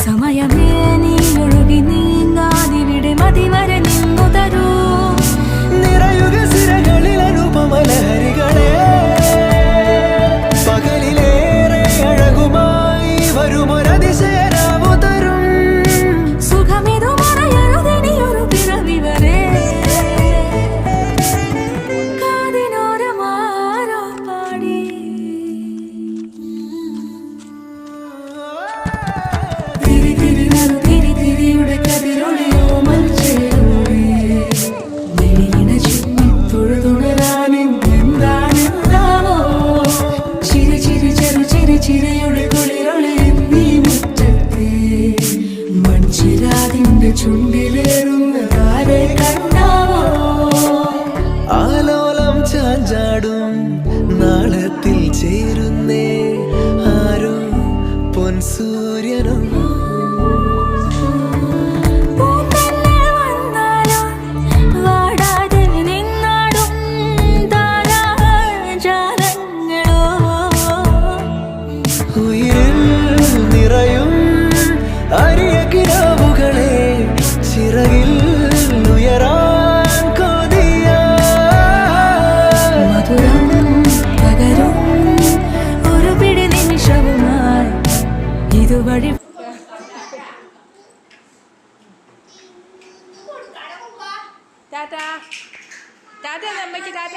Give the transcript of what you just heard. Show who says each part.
Speaker 1: സമയമേ നീ ഒഴുകി നീങ്ങാതിവിടെ മതിവരെ നിന്നു തരൂ
Speaker 2: നിറയുക സിരകളിൽ അനുപമലഹരികളെ പകലിലേറെ അഴകുമായി വരുമൊരതിശയരാവു തരും
Speaker 1: സുഖമിതു മറയരുതെനിയൊരു പിറവി വരെ കാതിനോരമാരോ പാടി തിരി തിരി വരു തിരി തിരിയുടെ കതിരൊളിയോ മൽച്ചേരുളി വെളിയിണ ചുറ്റി തൊഴുതുണരാനെന്താണെന്താവോ ചിരി ചിരി ചെറു ചിരി ചിരിയുടെ കുളിരൊളി നീ മുറ്റത്തെ മൺചിരാതിന്റെ ചുണ്ടിലേറുന്നതാരെ കണ്ടാവോ
Speaker 2: ആലോലം ചാഞ്ചാടും നാളത്തിൽ ചേരുന്നേ ആരും പൊൻസൂര്യനും
Speaker 1: പൂന്തന്നെ വന്നാലോ വാടാതെ നിന്നാടും താരാജാലങ്ങളോ
Speaker 2: ഉയിരിൽ നിറയും അരിയ കിനാവുകളെ ചിറകിൽ ഉയരാൻ കൊതിയാ
Speaker 1: മധുരം പകരും ഒരു പിടി നിമിഷവുമായി ഇതുവഴി
Speaker 3: ടാറ്റ ടാറ്റ അമ്മയ്ക്ക് ടാറ്റ